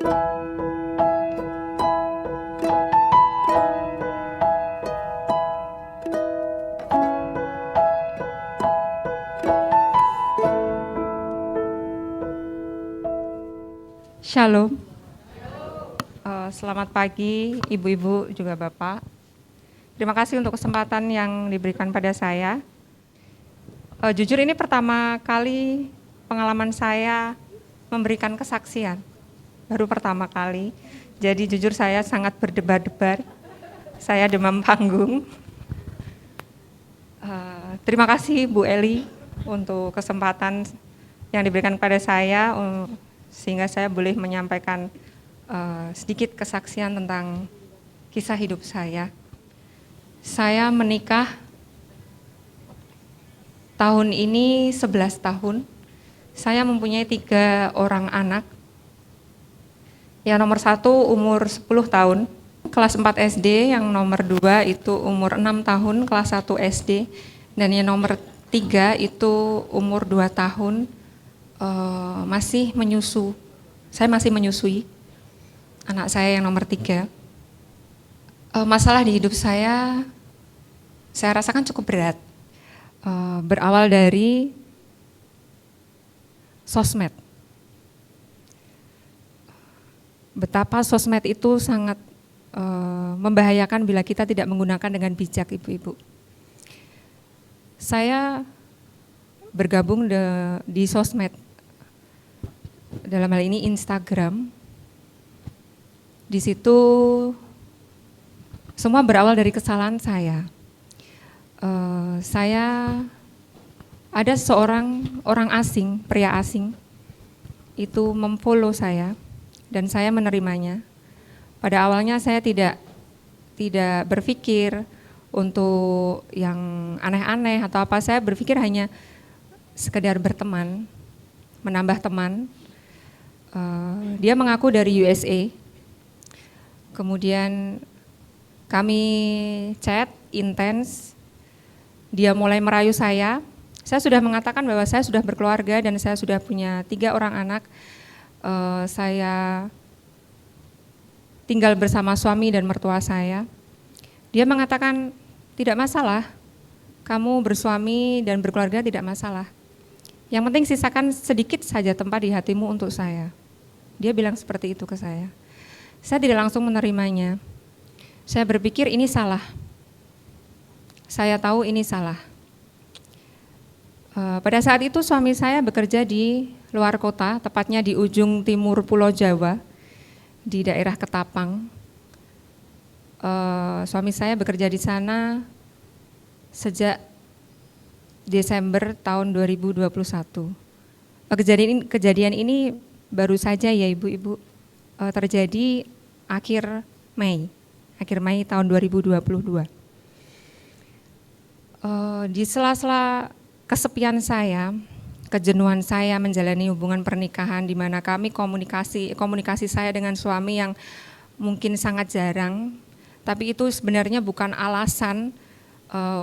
Shalom. Selamat pagi Ibu-ibu juga Bapak. Terima kasih untuk kesempatan yang diberikan pada saya. Jujur ini pertama kali pengalaman saya memberikan kesaksian. Baru pertama kali. Jadi jujur saya sangat berdebar-debar. Saya demam panggung. Terima kasih Bu Eli untuk kesempatan yang diberikan pada saya sehingga saya boleh menyampaikan sedikit kesaksian tentang kisah hidup saya. Saya menikah tahun ini 11 tahun. Saya mempunyai 3 orang anak. Yang nomor 1 umur 10 tahun, kelas 4 SD. Yang nomor 2 itu umur 6 tahun, kelas 1 SD. Dan yang nomor 3 itu umur 2 tahun, masih menyusu. Saya masih menyusui anak saya yang nomor 3. Masalah di hidup saya rasakan cukup berat. Berawal dari sosmed. Betapa sosmed itu sangat membahayakan bila kita tidak menggunakan dengan bijak, ibu-ibu. Saya bergabung di sosmed. Dalam hal ini Instagram. Di situ semua berawal dari kesalahan saya. Saya ada seorang orang asing, pria asing, itu memfollow saya dan saya menerimanya. Pada awalnya saya tidak berpikir untuk yang aneh-aneh atau apa, saya berpikir hanya sekedar berteman, menambah teman. Dia mengaku dari USA. Kemudian kami chat intens. Dia mulai merayu saya. Saya sudah mengatakan bahwa saya sudah berkeluarga dan saya sudah punya 3 orang anak. Saya tinggal bersama suami dan mertua saya. Dia mengatakan tidak masalah. Kamu bersuami dan berkeluarga tidak masalah. Yang penting sisakan sedikit saja tempat di hatimu untuk saya. Dia bilang seperti itu ke saya. Saya tidak langsung menerimanya. Saya berpikir ini salah. Saya tahu ini salah. Pada saat itu suami saya bekerja di luar kota, tepatnya di ujung timur Pulau Jawa, di daerah Ketapang. Suami saya bekerja di sana sejak Desember tahun 2021. Kejadian ini baru saja ya ibu-ibu terjadi akhir Mei tahun 2022. Di sela-sela kesepian saya, kejenuhan saya menjalani hubungan pernikahan di mana kami komunikasi saya dengan suami yang mungkin sangat jarang, tapi itu sebenarnya bukan alasan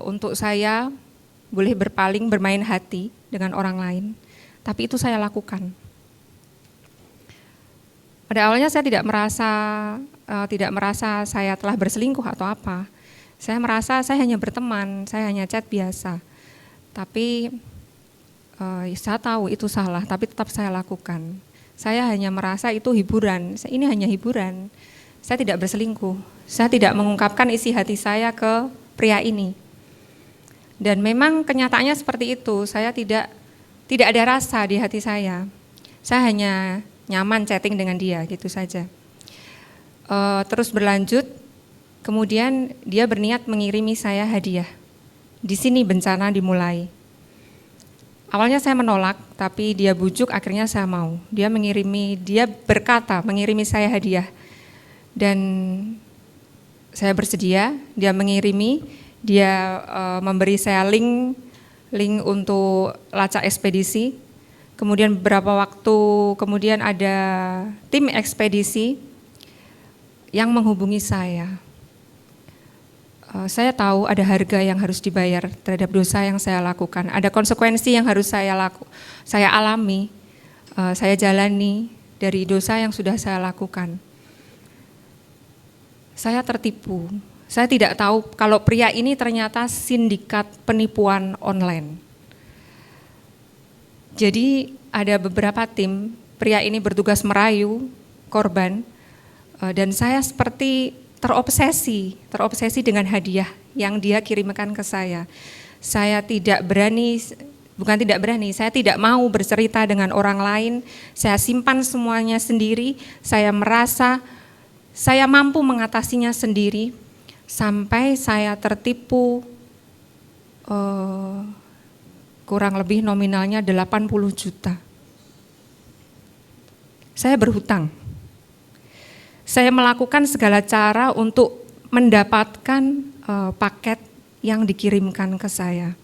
untuk saya boleh berpaling bermain hati dengan orang lain, tapi itu saya lakukan. Pada awalnya saya tidak merasa saya telah berselingkuh atau apa. Saya merasa saya hanya berteman, saya hanya chat biasa. Tapi saya tahu itu salah, tapi tetap saya lakukan. Saya hanya merasa itu hiburan, ini hanya hiburan. Saya tidak berselingkuh, saya tidak mengungkapkan isi hati saya ke pria ini. Dan memang kenyataannya seperti itu, saya tidak ada rasa di hati saya. Saya hanya nyaman chatting dengan dia, gitu saja. Terus berlanjut, kemudian dia berniat mengirimi saya hadiah. Di sini bencana dimulai. Awalnya saya menolak, tapi dia bujuk, akhirnya saya mau. Dia berkata mengirimi saya hadiah. Dan saya bersedia, dia mengirimi, dia memberi saya link untuk lacak ekspedisi. Kemudian beberapa waktu kemudian ada tim ekspedisi yang menghubungi saya. Saya tahu ada harga yang harus dibayar terhadap dosa yang saya lakukan. Ada konsekuensi yang harus saya alami, saya jalani dari dosa yang sudah saya lakukan. Saya tertipu. Saya tidak tahu kalau pria ini ternyata sindikat penipuan online. Jadi ada beberapa tim, pria ini bertugas merayu korban, dan saya seperti terobsesi dengan hadiah yang dia kirimkan ke saya. Saya saya tidak mau bercerita dengan orang lain, saya simpan semuanya sendiri, saya merasa saya mampu mengatasinya sendiri, sampai saya tertipu kurang lebih nominalnya 80 juta. Saya berhutang. Saya melakukan segala cara untuk mendapatkan paket yang dikirimkan ke saya.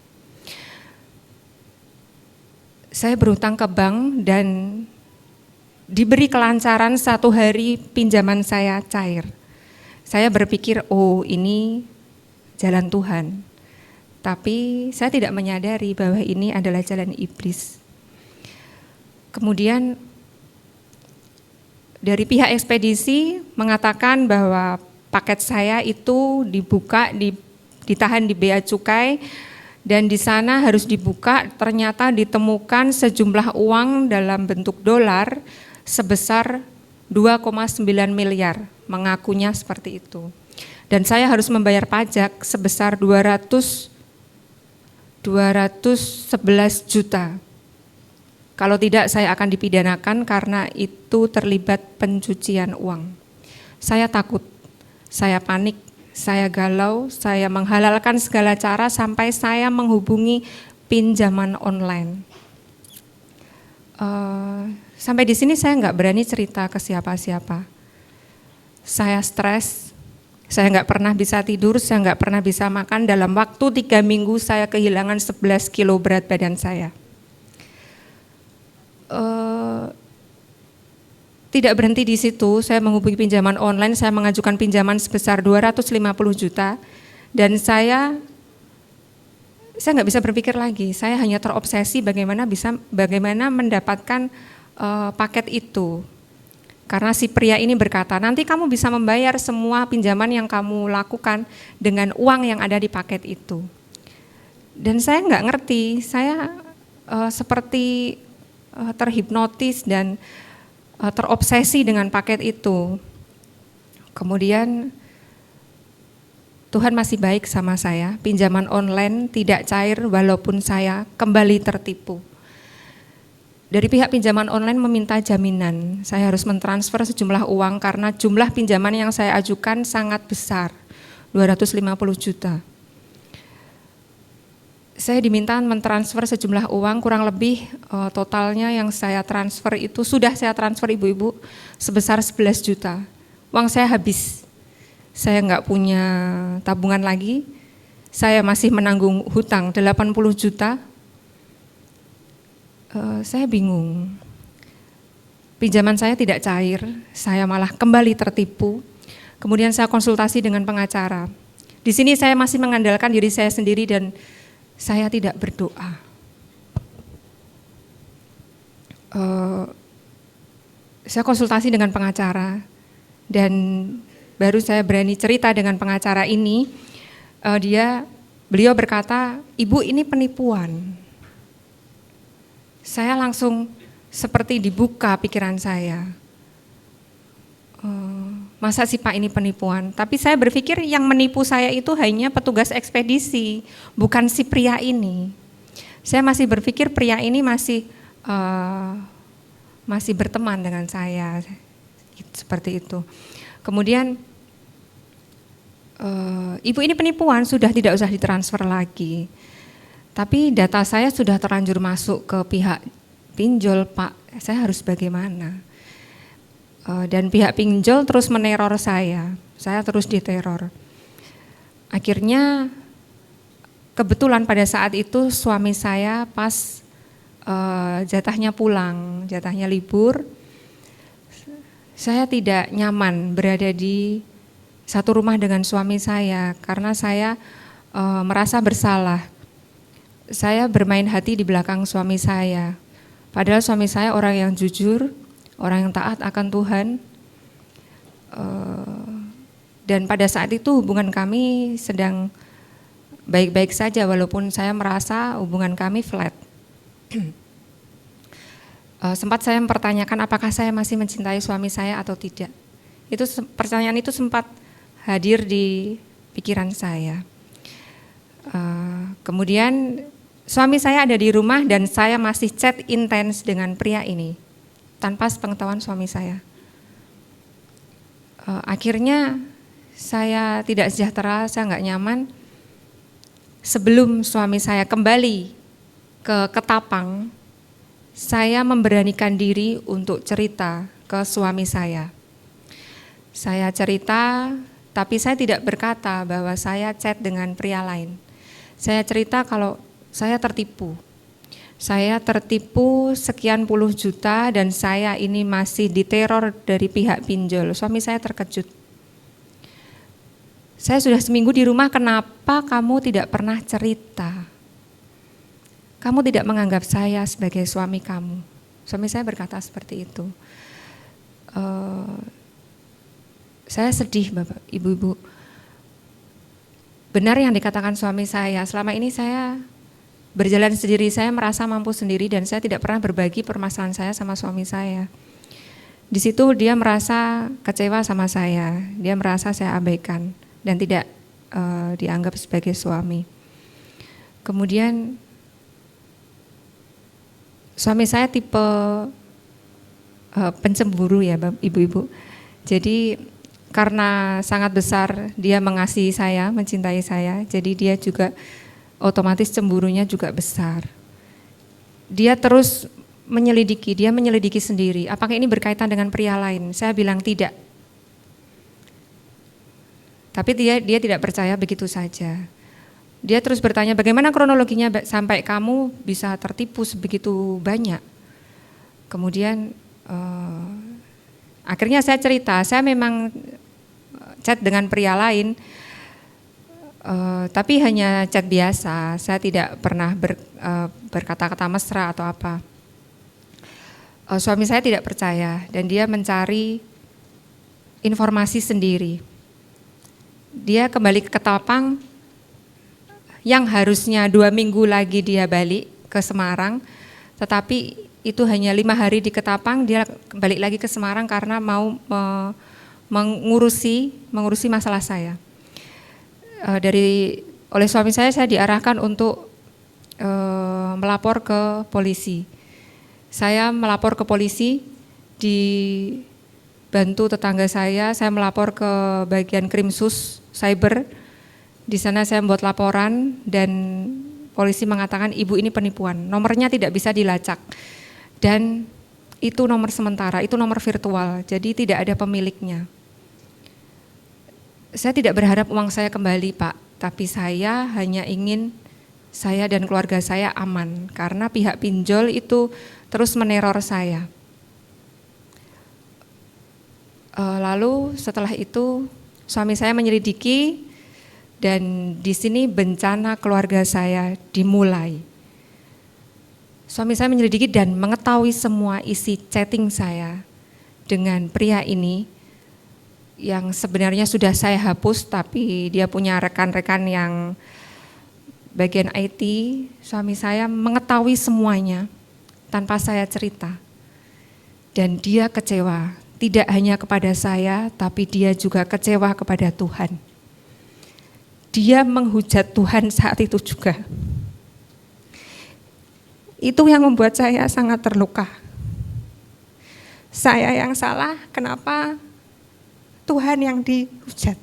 Saya berhutang ke bank dan diberi kelancaran 1 hari pinjaman saya cair. Saya berpikir, oh ini jalan Tuhan. Tapi saya tidak menyadari bahwa ini adalah jalan iblis. Kemudian dari pihak ekspedisi mengatakan bahwa paket saya itu ditahan di bea cukai, dan di sana harus dibuka, ternyata ditemukan sejumlah uang dalam bentuk dolar sebesar 2,9 miliar, mengakunya seperti itu. Dan saya harus membayar pajak sebesar 211 juta. Kalau tidak saya akan dipidanakan karena itu terlibat pencucian uang. Saya takut, saya panik, saya galau, saya menghalalkan segala cara sampai saya menghubungi pinjaman online. Sampai di sini saya nggak berani cerita ke siapa-siapa. Saya stres, saya nggak pernah bisa tidur, saya nggak pernah bisa makan. Dalam waktu 3 minggu saya kehilangan 11 kilo berat badan saya. Tidak berhenti di situ, saya menghubungi pinjaman online, saya mengajukan pinjaman sebesar 250 juta, dan saya nggak bisa berpikir lagi, saya hanya terobsesi bagaimana mendapatkan paket itu. Karena si pria ini berkata, nanti kamu bisa membayar semua pinjaman yang kamu lakukan dengan uang yang ada di paket itu. Dan saya nggak ngerti, saya seperti terhipnotis dan terobsesi dengan paket itu. Kemudian Tuhan masih baik sama saya, pinjaman online tidak cair walaupun saya kembali tertipu. Dari pihak pinjaman online meminta jaminan, saya harus mentransfer sejumlah uang karena jumlah pinjaman yang saya ajukan sangat besar, 250 juta. Saya diminta mentransfer sejumlah uang, kurang lebih totalnya yang saya transfer itu, sudah saya transfer ibu-ibu sebesar 11 juta. Uang saya habis, saya nggak punya tabungan lagi, saya masih menanggung hutang 80 juta. Saya bingung, pinjaman saya tidak cair, saya malah kembali tertipu. Kemudian saya konsultasi dengan pengacara. Di sini saya masih mengandalkan diri saya sendiri dan saya tidak berdoa. Saya konsultasi dengan pengacara dan baru saya berani cerita dengan pengacara ini. Beliau berkata, ibu ini penipuan. Saya langsung seperti dibuka pikiran saya. Masa sih Pak ini penipuan? Tapi saya berpikir yang menipu saya itu hanya petugas ekspedisi, bukan si pria ini. Saya masih berpikir pria ini masih berteman dengan saya, seperti itu. Kemudian ibu ini penipuan, sudah tidak usah ditransfer lagi. Tapi data saya sudah terlanjur masuk ke pihak pinjol, Pak. Saya harus bagaimana? Dan pihak pinjol terus meneror saya terus diteror. Akhirnya kebetulan pada saat itu suami saya pas jatahnya pulang, jatahnya libur, saya tidak nyaman berada di satu rumah dengan suami saya karena saya merasa bersalah. Saya bermain hati di belakang suami saya, padahal suami saya orang yang jujur, orang yang taat akan Tuhan. Dan pada saat itu hubungan kami sedang baik-baik saja, walaupun saya merasa hubungan kami flat. Sempat saya mempertanyakan apakah saya masih mencintai suami saya atau tidak. Pertanyaan itu sempat hadir di pikiran saya. Kemudian suami saya ada di rumah dan saya masih chat intens dengan pria ini tanpa sepengetahuan suami saya. Akhirnya saya tidak sejahtera, saya nggak nyaman. Sebelum suami saya kembali ke Ketapang, saya memberanikan diri untuk cerita ke suami saya. Saya cerita, tapi saya tidak berkata bahwa saya chat dengan pria lain. Saya cerita kalau saya tertipu. Saya tertipu sekian puluh juta dan saya ini masih diteror dari pihak pinjol. Suami saya terkejut. Saya sudah seminggu di rumah, kenapa kamu tidak pernah cerita? Kamu tidak menganggap saya sebagai suami kamu. Suami saya berkata seperti itu. Saya sedih Bapak, Ibu-ibu. Benar yang dikatakan suami saya, selama ini saya berjalan sendiri, saya merasa mampu sendiri dan saya tidak pernah berbagi permasalahan saya sama suami saya. Di situ dia merasa kecewa sama saya, dia merasa saya abaikan dan tidak dianggap sebagai suami. Kemudian suami saya tipe pencemburu ya Ibu-ibu. Jadi karena sangat besar dia mengasihi saya, mencintai saya, jadi dia juga otomatis cemburunya juga besar. Dia terus dia menyelidiki sendiri, apakah ini berkaitan dengan pria lain? Saya bilang tidak. Tapi dia tidak percaya begitu saja. Dia terus bertanya bagaimana kronologinya sampai kamu bisa tertipu sebegitu banyak. Kemudian akhirnya saya cerita, saya memang chat dengan pria lain, tapi hanya chat biasa, saya tidak pernah berkata-kata mesra atau apa. Suami saya tidak percaya dan dia mencari informasi sendiri. Dia kembali ke Ketapang, yang harusnya 2 minggu lagi dia balik ke Semarang, tetapi itu hanya 5 hari di Ketapang, dia balik lagi ke Semarang karena mau mengurusi masalah saya. Oleh suami saya diarahkan untuk melapor ke polisi. Saya melapor ke polisi, dibantu tetangga saya melapor ke bagian Krimsus Cyber. Di sana saya membuat laporan dan polisi mengatakan ibu ini penipuan, nomornya tidak bisa dilacak dan itu nomor sementara, itu nomor virtual, jadi tidak ada pemiliknya. Saya tidak berharap uang saya kembali Pak, tapi saya hanya ingin saya dan keluarga saya aman karena pihak pinjol itu terus meneror saya. Lalu setelah itu suami saya menyelidiki dan di sini bencana keluarga saya dimulai. Suami saya menyelidiki dan mengetahui semua isi chatting saya dengan pria ini yang sebenarnya sudah saya hapus, tapi dia punya rekan-rekan yang bagian IT. Suami saya mengetahui semuanya tanpa saya cerita. Dan dia kecewa, tidak hanya kepada saya, tapi dia juga kecewa kepada Tuhan. Dia menghujat Tuhan saat itu juga. Itu yang membuat saya sangat terluka. Saya yang salah, kenapa Tuhan yang dihujat?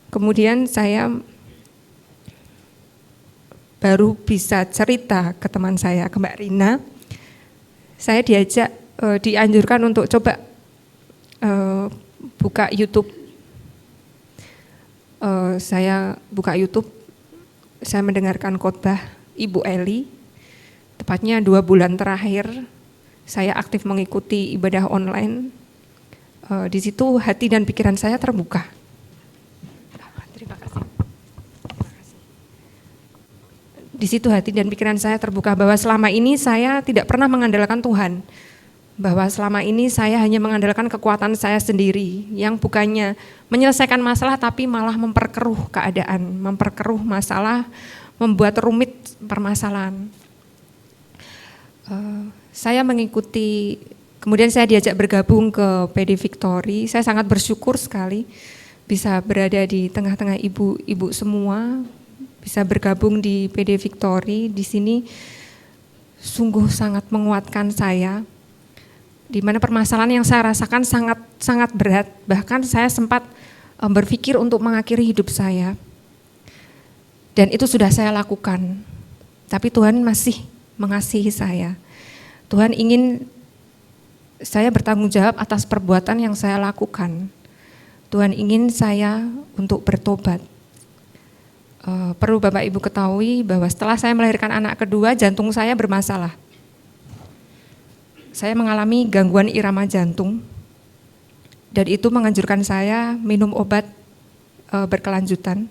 Kemudian saya baru bisa cerita ke teman saya, ke Mbak Rina. Saya dianjurkan untuk coba buka YouTube. Saya buka YouTube, saya mendengarkan khotbah Ibu Eli. Tepatnya 2 bulan terakhir saya aktif mengikuti ibadah online. Di situ hati dan pikiran saya terbuka. Terima kasih. Di situ hati dan pikiran saya terbuka bahwa selama ini saya tidak pernah mengandalkan Tuhan. Bahwa selama ini saya hanya mengandalkan kekuatan saya sendiri yang bukannya menyelesaikan masalah tapi malah memperkeruh keadaan, memperkeruh masalah, membuat rumit permasalahan. Saya mengikuti, kemudian saya diajak bergabung ke PD Victory. Saya sangat bersyukur sekali bisa berada di tengah-tengah ibu-ibu semua, bisa bergabung di PD Victory. Di sini sungguh sangat menguatkan saya. Di mana permasalahan yang saya rasakan sangat berat, bahkan saya sempat berpikir untuk mengakhiri hidup saya. Dan itu sudah saya lakukan. Tapi Tuhan masih mengasihi saya. Tuhan ingin saya bertanggung jawab atas perbuatan yang saya lakukan. Tuhan ingin saya untuk bertobat. Perlu Bapak Ibu ketahui bahwa setelah saya melahirkan anak kedua, jantung saya bermasalah. Saya mengalami gangguan irama jantung dan itu menganjurkan saya minum obat berkelanjutan.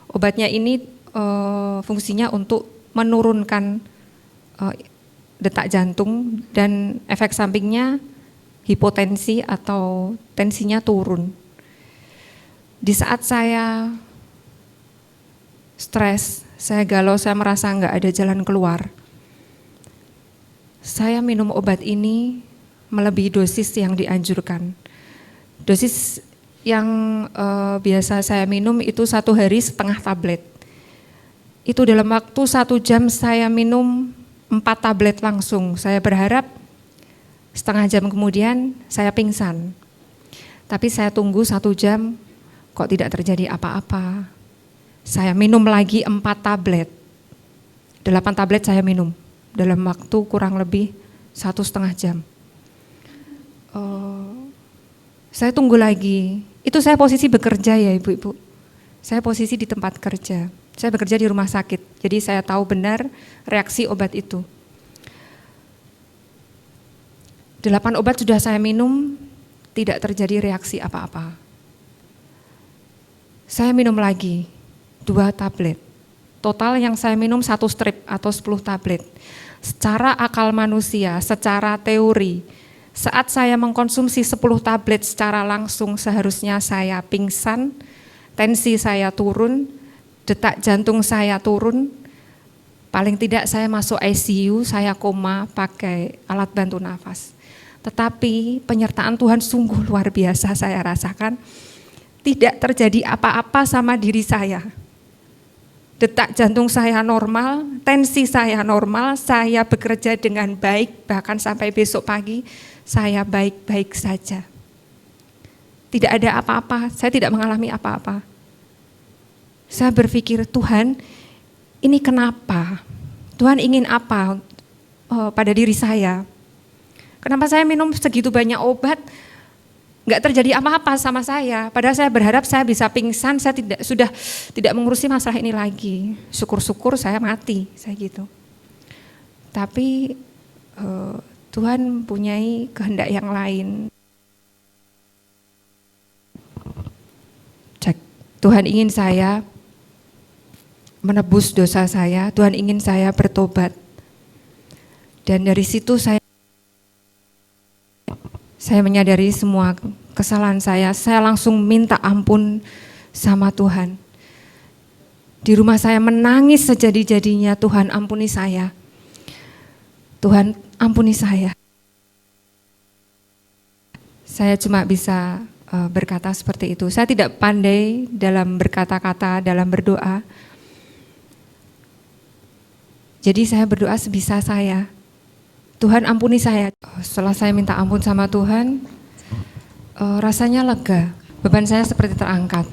Obatnya ini fungsinya untuk menurunkan detak jantung dan efek sampingnya hipotensi atau tensinya turun. Di saat saya stres, saya galau, saya merasa nggak ada jalan keluar. Saya minum obat ini melebihi dosis yang dianjurkan. Dosis yang biasa saya minum itu 1 hari setengah tablet. Itu dalam waktu 1 jam saya minum 4 tablet langsung. Saya berharap setengah jam kemudian saya pingsan. Tapi saya tunggu 1 jam, kok tidak terjadi apa-apa. Saya minum lagi 4 tablet. 8 tablet saya minum dalam waktu kurang lebih 1,5 jam. Saya tunggu lagi. Itu saya posisi bekerja ya ibu-ibu. Saya posisi di tempat kerja. Saya bekerja di rumah sakit. Jadi saya tahu benar reaksi obat itu. 8 obat sudah saya minum, tidak terjadi reaksi apa-apa. Saya minum lagi 2 tablet. Total yang saya minum 1 strip atau 10 tablet. Secara akal manusia, secara teori, saat saya mengkonsumsi 10 tablet secara langsung seharusnya saya pingsan, tensi saya turun, detak jantung saya turun, paling tidak saya masuk ICU, saya koma pakai alat bantu nafas. Tetapi penyertaan Tuhan sungguh luar biasa saya rasakan, tidak terjadi apa-apa sama diri saya. Detak jantung saya normal, tensi saya normal, saya bekerja dengan baik, bahkan sampai besok pagi saya baik-baik saja. Tidak ada apa-apa, saya tidak mengalami apa-apa. Saya berpikir, Tuhan, ini kenapa? Tuhan ingin apa pada diri saya? Kenapa saya minum segitu banyak obat, nggak terjadi apa-apa sama saya? Padahal saya berharap saya bisa pingsan, saya sudah tidak mengurusi masalah ini lagi. Syukur-syukur saya mati, saya gitu. Tapi Tuhan punyai kehendak yang lain. Cek, Tuhan ingin saya menebus dosa saya, Tuhan ingin saya bertobat. Dan dari situ saya menyadari semua kesalahan saya langsung minta ampun sama Tuhan. Di rumah saya menangis sejadi-jadinya, Tuhan ampuni saya. Tuhan ampuni saya. Saya cuma bisa berkata seperti itu. Saya tidak pandai dalam berkata-kata, dalam berdoa. Jadi saya berdoa sebisa saya. Tuhan ampuni saya. Setelah saya minta ampun sama Tuhan, rasanya lega. Beban saya seperti terangkat.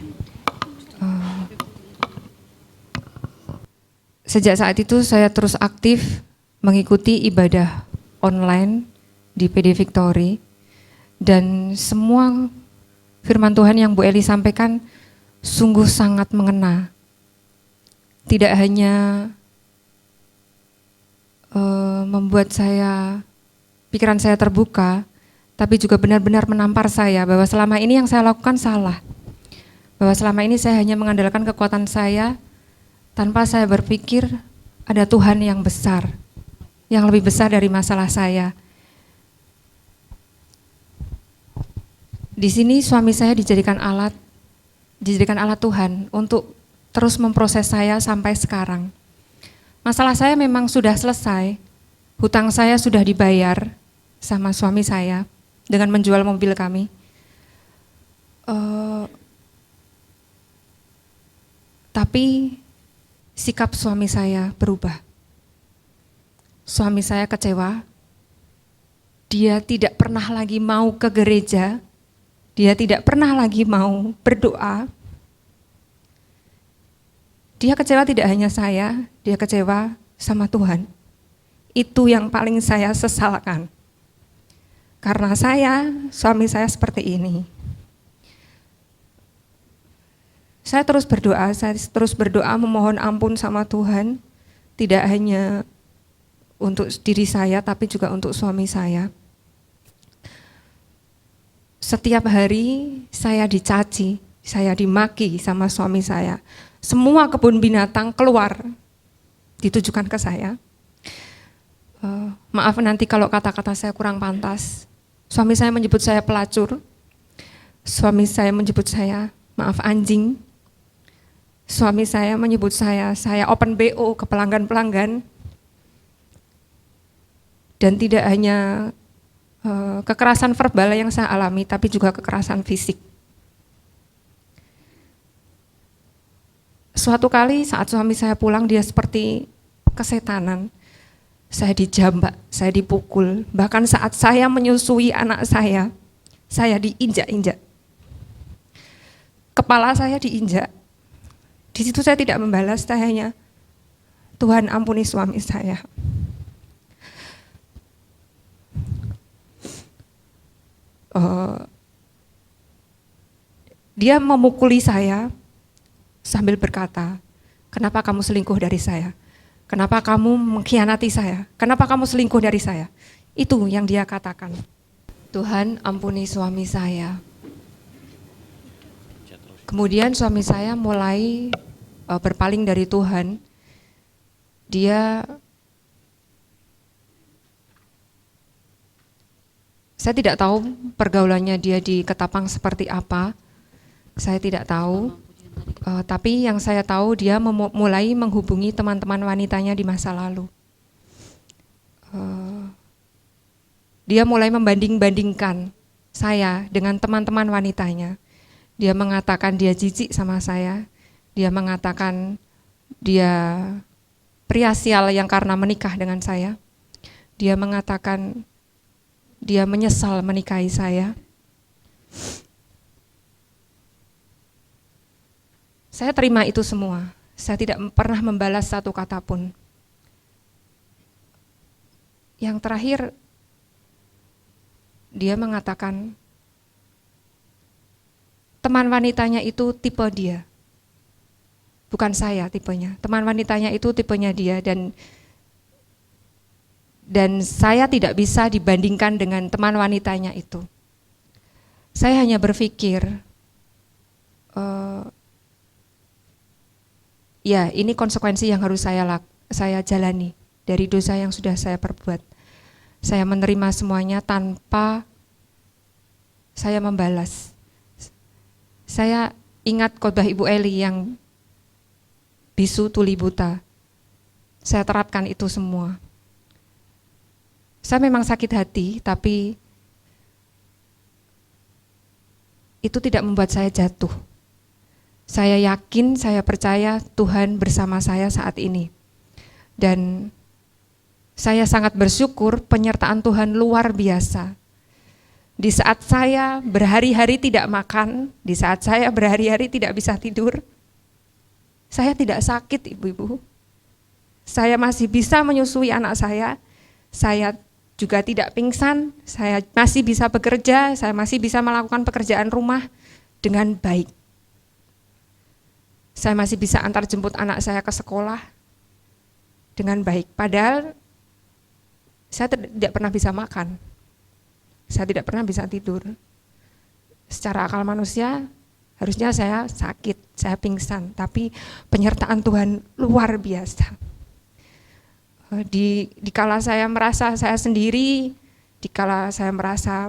Sejak saat itu saya terus aktif mengikuti ibadah online di PD Victory. Dan semua firman Tuhan yang Bu Eli sampaikan sungguh sangat mengena. Tidak hanya membuat pikiran saya terbuka, tapi juga benar-benar menampar saya bahwa selama ini yang saya lakukan salah. Bahwa selama ini saya hanya mengandalkan kekuatan saya, tanpa saya berpikir ada Tuhan yang besar, yang lebih besar dari masalah saya. Di sini suami saya dijadikan alat Tuhan untuk terus memproses saya sampai sekarang. Masalah saya memang sudah selesai, hutang saya sudah dibayar sama suami saya dengan menjual mobil kami. Tapi sikap suami saya berubah. Suami saya kecewa, dia tidak pernah lagi mau ke gereja, dia tidak pernah lagi mau berdoa. Dia kecewa tidak hanya saya, dia kecewa sama Tuhan. Itu yang paling saya sesalkan. Karena suami saya seperti ini. Saya terus berdoa memohon ampun sama Tuhan, tidak hanya untuk diri saya tapi juga untuk suami saya. Setiap hari saya dicaci, saya dimaki sama suami saya. Semua kebun binatang keluar, ditujukan ke saya. Maaf nanti kalau kata-kata saya kurang pantas. Suami saya menyebut saya pelacur. Suami saya menyebut saya, maaf, anjing. Suami saya menyebut saya open BO ke pelanggan-pelanggan. Dan tidak hanya kekerasan verbal yang saya alami, tapi juga kekerasan fisik. Suatu kali saat suami saya pulang, dia seperti kesetanan. Saya dijambak, saya dipukul. Bahkan saat saya menyusui anak saya diinjak-injak. Kepala saya diinjak. Di situ saya tidak membalas, saya hanya, Tuhan ampuni suami saya. Dia memukuli saya sambil berkata, kenapa kamu selingkuh dari saya? Kenapa kamu mengkhianati saya? Kenapa kamu selingkuh dari saya? Itu yang dia katakan. Tuhan ampuni suami saya. Kemudian suami saya mulai berpaling dari Tuhan. Saya tidak tahu pergaulannya dia di Ketapang seperti apa. Saya tidak tahu. Tapi yang saya tahu dia mulai menghubungi teman-teman wanitanya di masa lalu. Dia mulai membanding-bandingkan saya dengan teman-teman wanitanya. Dia mengatakan dia jijik sama saya. Dia mengatakan dia pria sial yang karena menikah dengan saya. Dia mengatakan dia menyesal menikahi saya. Saya terima itu semua. Saya tidak pernah membalas satu kata pun. Yang terakhir, dia mengatakan, teman wanitanya itu tipe dia. Bukan saya tipenya. Teman wanitanya itu tipenya dia, dan saya tidak bisa dibandingkan dengan teman wanitanya itu. Saya hanya berpikir, ya ini konsekuensi yang harus saya jalani dari dosa yang sudah saya perbuat. Saya menerima semuanya tanpa saya membalas. Saya ingat khotbah Ibu Eli yang bisu tuli buta. Saya terapkan itu semua. Saya memang sakit hati, tapi itu tidak membuat saya jatuh. Saya yakin, saya percaya Tuhan bersama saya saat ini. Dan saya sangat bersyukur penyertaan Tuhan luar biasa. Di saat saya berhari-hari tidak makan, di saat saya berhari-hari tidak bisa tidur, saya tidak sakit, ibu-ibu. Saya masih bisa menyusui anak saya juga tidak pingsan, saya masih bisa bekerja, saya masih bisa melakukan pekerjaan rumah dengan baik. Saya masih bisa antar jemput anak saya ke sekolah dengan baik. Padahal saya tidak pernah bisa makan. Saya tidak pernah bisa tidur. Secara akal manusia, harusnya saya sakit, saya pingsan. Tapi penyertaan Tuhan luar biasa. Dikala saya merasa saya sendiri, dikala saya merasa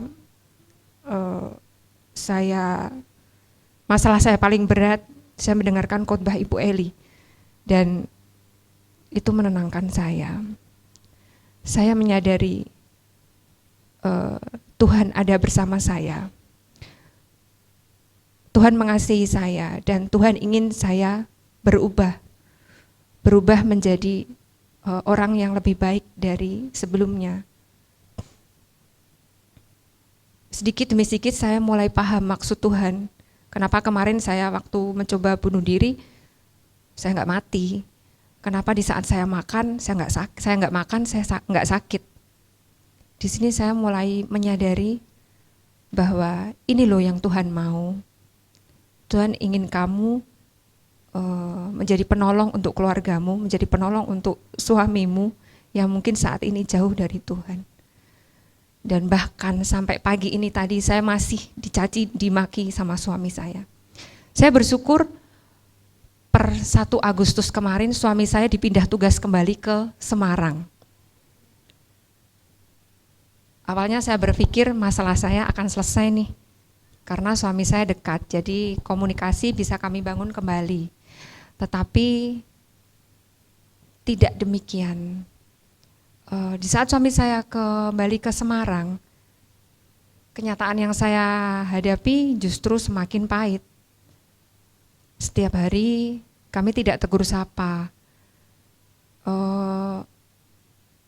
masalah saya paling berat, saya mendengarkan khotbah Ibu Eli dan itu menenangkan saya. Saya menyadari Tuhan ada bersama saya. Tuhan mengasihi saya dan Tuhan ingin saya berubah menjadi orang yang lebih baik dari sebelumnya. Sedikit demi sedikit saya mulai paham maksud Tuhan. Kenapa kemarin saya waktu mencoba bunuh diri, saya nggak mati. Kenapa di saat saya makan, saya nggak sakit. Di sini saya mulai menyadari bahwa ini loh yang Tuhan mau. Tuhan ingin kamu menjadi penolong untuk keluargamu, menjadi penolong untuk suamimu yang mungkin saat ini jauh dari Tuhan. Dan bahkan sampai pagi ini tadi saya masih dicaci, dimaki sama suami saya. Saya bersyukur per 1 Agustus kemarin suami saya dipindah tugas kembali ke Semarang. Awalnya saya berpikir masalah saya akan selesai nih, karena suami saya dekat, jadi komunikasi bisa kami bangun kembali. Tetapi tidak demikian. Di saat suami saya kembali ke Semarang, kenyataan yang saya hadapi justru semakin pahit. Setiap hari kami tidak tegur sapa.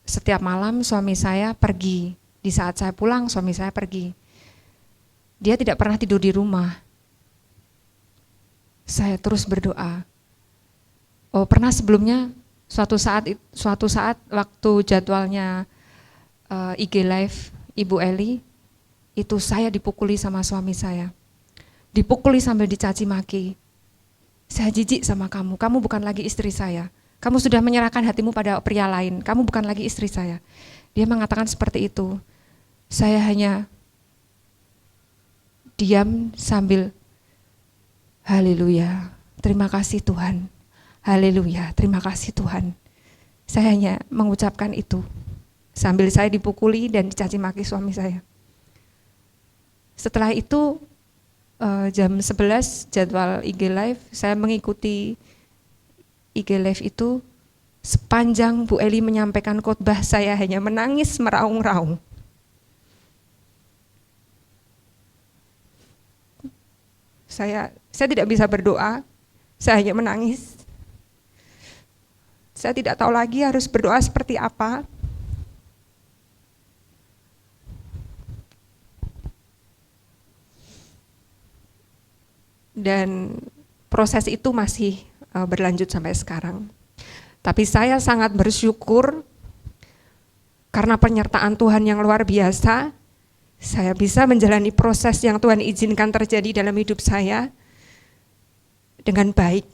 Setiap malam suami saya pergi. Di saat saya pulang suami saya pergi. Dia tidak pernah tidur di rumah. Saya terus berdoa. Pernah sebelumnya suatu saat waktu jadwalnya IG Live Ibu Eli, itu saya dipukuli sama suami saya. Dipukuli sambil dicaci maki. Saya jijik sama kamu bukan lagi istri saya. Kamu sudah menyerahkan hatimu pada pria lain, kamu bukan lagi istri saya. Dia mengatakan seperti itu. Saya hanya diam sambil haleluya, terima kasih Tuhan. Haleluya, terima kasih Tuhan. Saya hanya mengucapkan itu sambil saya dipukuli dan dicaci maki suami saya. Setelah itu jam 11 jadwal IG Live, saya mengikuti IG Live itu. Sepanjang Bu Eli menyampaikan khotbah, saya hanya menangis meraung-raung. Saya tidak bisa berdoa, saya hanya menangis. Saya tidak tahu lagi harus berdoa seperti apa. Dan proses itu masih berlanjut sampai sekarang. Tapi saya sangat bersyukur karena penyertaan Tuhan yang luar biasa, saya bisa menjalani proses yang Tuhan izinkan terjadi dalam hidup saya dengan baik.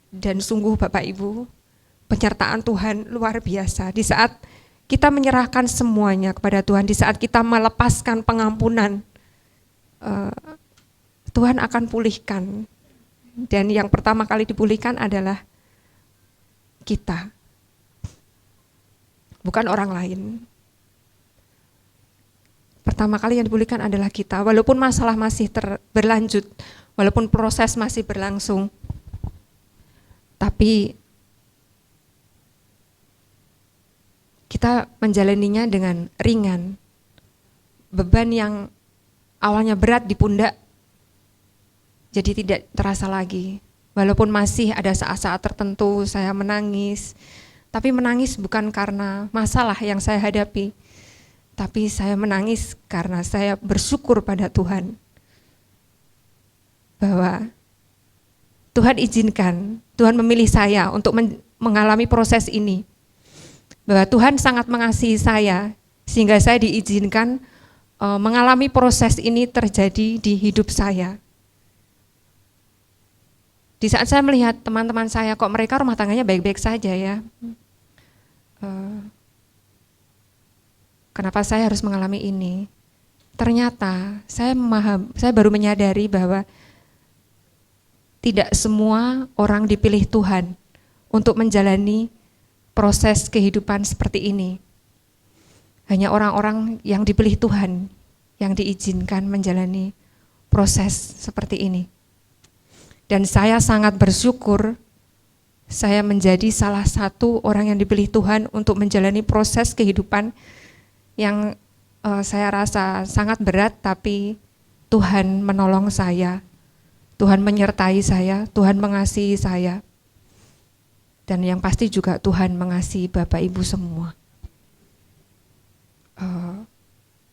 Dan sungguh Bapak Ibu, penyertaan Tuhan luar biasa. Di saat kita menyerahkan semuanya kepada Tuhan, di saat kita melepaskan pengampunan, Tuhan akan pulihkan. Dan yang pertama kali dipulihkan adalah kita, bukan orang lain. Pertama kali yang dipulihkan adalah kita, walaupun masalah masih berlanjut, walaupun proses masih berlangsung, tapi kita menjalaninya dengan ringan. Beban yang awalnya berat di pundak jadi tidak terasa lagi. Walaupun masih ada saat-saat tertentu saya menangis, tapi menangis bukan karena masalah yang saya hadapi, tapi saya menangis karena saya bersyukur pada Tuhan bahwa Tuhan izinkan, Tuhan memilih saya untuk mengalami proses ini. Bahwa Tuhan sangat mengasihi saya sehingga saya diizinkan mengalami proses ini terjadi di hidup saya. Di saat saya melihat teman-teman saya, kok mereka rumah tangganya baik-baik saja ya. Kenapa saya harus mengalami ini? Ternyata saya baru menyadari bahwa tidak semua orang dipilih Tuhan untuk menjalani proses kehidupan seperti ini. Hanya orang-orang yang dipilih Tuhan yang diizinkan menjalani proses seperti ini. Dan saya sangat bersyukur saya menjadi salah satu orang yang dipilih Tuhan untuk menjalani proses kehidupan yang saya rasa sangat berat, tapi Tuhan menolong saya, Tuhan menyertai saya, Tuhan mengasihi saya, dan yang pasti juga Tuhan mengasihi Bapak Ibu semua.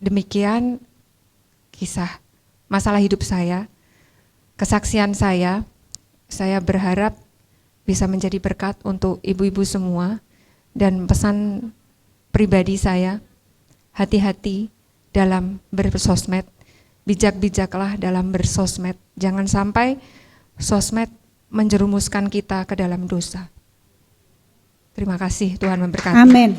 Demikian kisah masalah hidup saya, kesaksian saya berharap bisa menjadi berkat untuk ibu-ibu semua, dan pesan pribadi saya, hati-hati dalam bersosmed, bijak-bijaklah dalam bersosmed, jangan sampai sosmed menjerumuskan kita ke dalam dosa. Terima kasih, Tuhan memberkati. Amin.